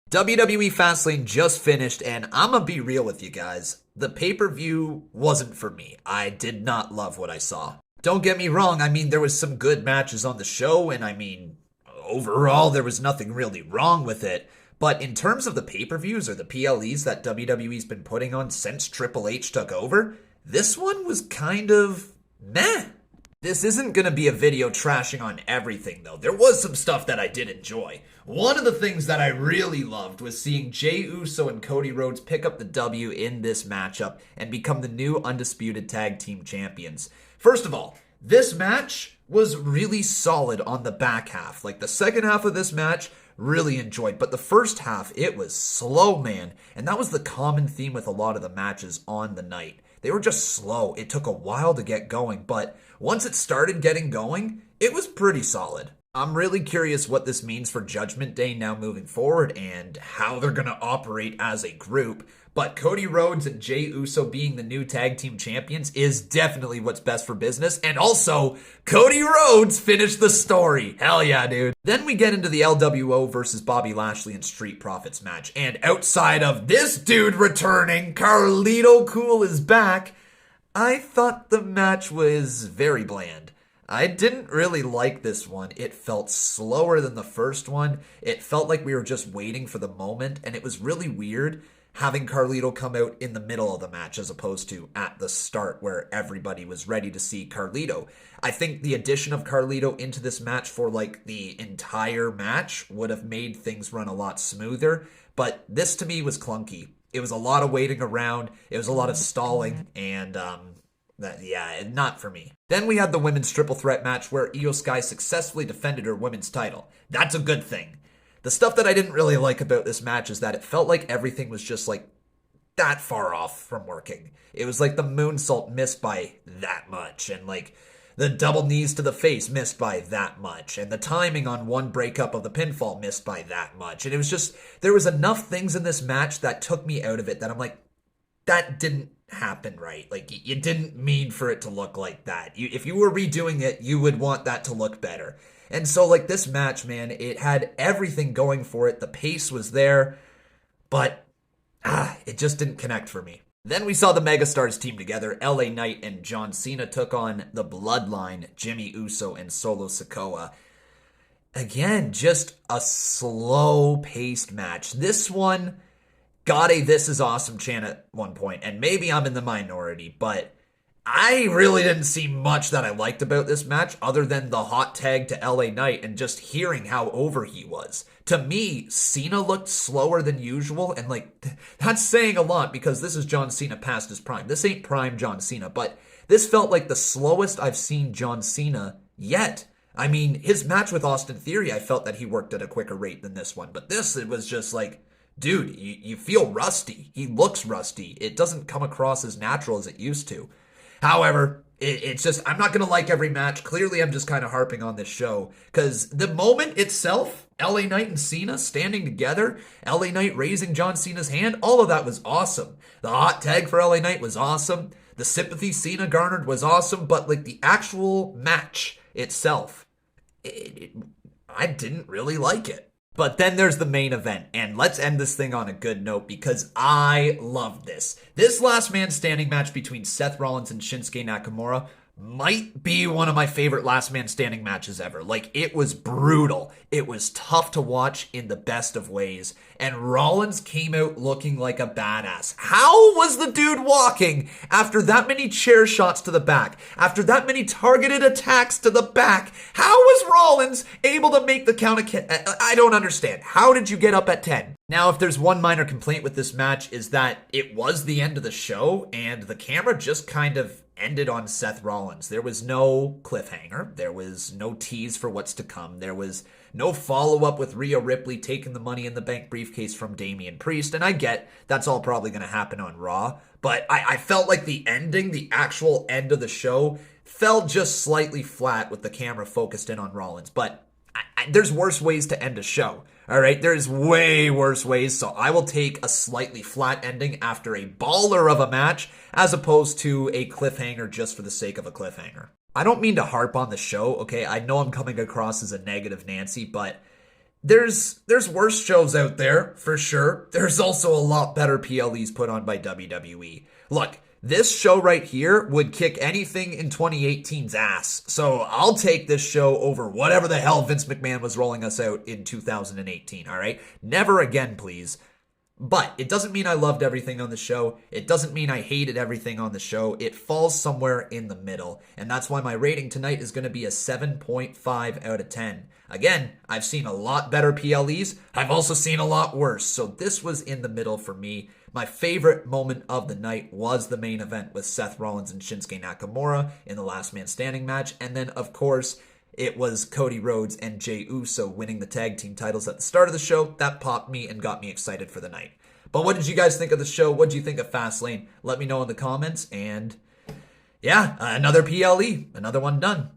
WWE Fastlane just finished, and I'm gonna be real with you guys. The pay-per-view wasn't for me. I did not love what I saw. Don't get me wrong, there was some good matches on the show, and overall, there was nothing really wrong with it. But in terms of the pay-per-views or the PLEs that WWE's been putting on since Triple H took over, this one was kind of meh. This isn't going to be a video trashing on everything, though. There was some stuff that I did enjoy. One of the things that I really loved was seeing Jey Uso and Cody Rhodes pick up the W in this matchup and become the new undisputed tag team champions. First of all, this match was really solid on the back half. Like, the second half of this match, really enjoyed. But the first half, it was slow, man. And that was the common theme with a lot of the matches on the night. They were just slow. It took a while to get going, but once it started getting going, it was pretty solid. I'm really curious what this means for Judgment Day now moving forward and how they're going to operate as a group. But Cody Rhodes and Jey Uso being the new tag team champions is definitely what's best for business. And also, Cody Rhodes finished the story. Hell yeah, dude. Then we get into the LWO versus Bobby Lashley and Street Profits match. And outside of this dude returning, Carlito Cool is back. I thought the match was very bland. I didn't really like this one. It felt slower than the first one. It felt like we were just waiting for the moment, and it was really weird having Carlito come out in the middle of the match as opposed to at the start where everybody was ready to see Carlito. I think the addition of Carlito into this match for like the entire match would have made things run a lot smoother, but this to me was clunky. It was a lot of waiting around, it was a lot of stalling, and not for me. Then we had the women's triple threat match where Io Sky successfully defended her women's title. That's a good thing. The stuff that I didn't really like about this match is that it felt like everything was just like that far off from working. It was like the moonsault missed by that much, and like the double knees to the face missed by that much, and the timing on one breakup of the pinfall missed by that much. And it was just, there was enough things in this match that took me out of it that I'm like, that didn't happen right. Like, you didn't mean for it to look like that. If you were redoing it, you would want that to look better. And so, like, this match, man, it had everything going for it. The pace was there, but it just didn't connect for me. Then we saw the Megastars team together. LA Knight and John Cena took on the Bloodline, Jimmy Uso and Solo Sikoa. Again, just a slow-paced match. This one got a "this is awesome" chant at one point, and maybe I'm in the minority, but I really didn't see much that I liked about this match other than the hot tag to LA Knight and just hearing how over he was. To me, Cena looked slower than usual, and like, that's saying a lot because this is John Cena past his prime. This ain't prime John Cena, but this felt like the slowest I've seen John Cena yet. His match with Austin Theory, I felt that he worked at a quicker rate than this one, but this, it was just like, dude, you feel rusty. He looks rusty. It doesn't come across as natural as it used to. However, it's just, I'm not going to like every match. Clearly, I'm just kind of harping on this show. Because the moment itself, LA Knight and Cena standing together, LA Knight raising John Cena's hand, all of that was awesome. The hot tag for LA Knight was awesome. The sympathy Cena garnered was awesome. But like the actual match itself, I didn't really like it. But then there's the main event, and let's end this thing on a good note because I loved this. This last man standing match between Seth Rollins and Shinsuke Nakamura might be one of my favorite last man standing matches ever. Like, it was brutal. It was tough to watch in the best of ways, and Rollins came out looking like a badass. How was the dude walking after that many chair shots to the back? After that many targeted attacks to the back? How was Rollins able to make the count of I don't understand. How did you get up at 10? Now, if there's one minor complaint with this match is that it was the end of the show, and the camera just kind of ended on Seth Rollins. There was no cliffhanger. There was no tease for what's to come. There was no follow-up with Rhea Ripley taking the Money in the Bank briefcase from Damian Priest. And I get that's all probably going to happen on Raw. But I felt like the ending, the actual end of the show, fell just slightly flat with the camera focused in on Rollins. But there's worse ways to end a show. All right, there's way worse ways, so I will take a slightly flat ending after a baller of a match as opposed to a cliffhanger just for the sake of a cliffhanger. I don't mean to harp on the show, okay? I know I'm coming across as a negative Nancy, but There's worse shows out there, for sure. There's also a lot better PLEs put on by WWE. Look, this show right here would kick anything in 2018's ass. So I'll take this show over whatever the hell Vince McMahon was rolling us out in 2018, all right? Never again, please. But it doesn't mean I loved everything on the show. It doesn't mean I hated everything on the show. It falls somewhere in the middle. And that's why my rating tonight is going to be a 7.5 out of 10. Again, I've seen a lot better PLEs. I've also seen a lot worse. So this was in the middle for me. My favorite moment of the night was the main event with Seth Rollins and Shinsuke Nakamura in the Last Man Standing match. And then, of course, it was Cody Rhodes and Jey Uso winning the tag team titles at the start of the show. That popped me and got me excited for the night. But what did you guys think of the show? What did you think of Fastlane? Let me know in the comments. And yeah, another PLE, another one done.